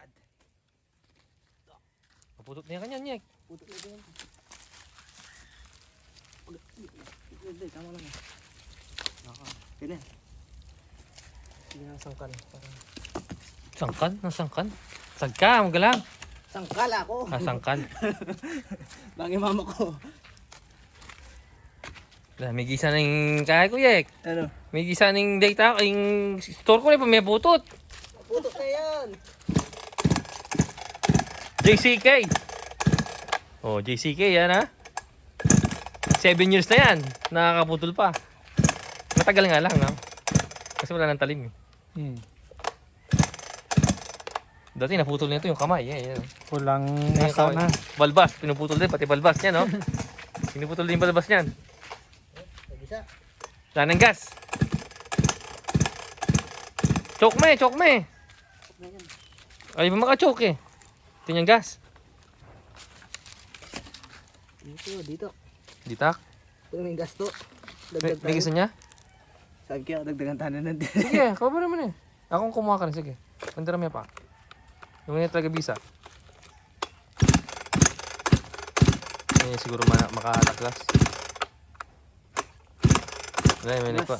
agad. Maputot na yan kanya, Nyek. Putok na ito yan. Hindi, tama lang. Ganyan. Sige na, sangkan. Sangkan? Ang sangkan? Sagka, magalang. Sangkal ako. Sangkan. Bangin mama ko. May gisa ng kaya ko, Yek. Ano? May gisa ng data, yung store ko na may putot. Putok na yan. JCK. Oh, JCK yan ha. 7 years na yan. Nakakaputol pa. Matagal nga lang ha. Kasi wala nang talim eh. Dati naputol nito yung kamay. Yan. Kulang Yung nasa kamay. na. Balbas, pinuputol din. Pati balbas niya no. Pinuputol din yung balbas niyan. Nag-isa. Wala ng gas. Choke me, choke me. Na yan. Ay ba maka-choke eh. Ito yung gas. Dito. Ditak. Ito may gasto. May gusto niya? Sabi ko, dagdagan tayo na natin. Sige, cover naman eh. Akong kumuha ka rin, sige. Pandaram pa. Yung nga talaga bisa. Eh, siguro makataklas. Wala, may nagpa.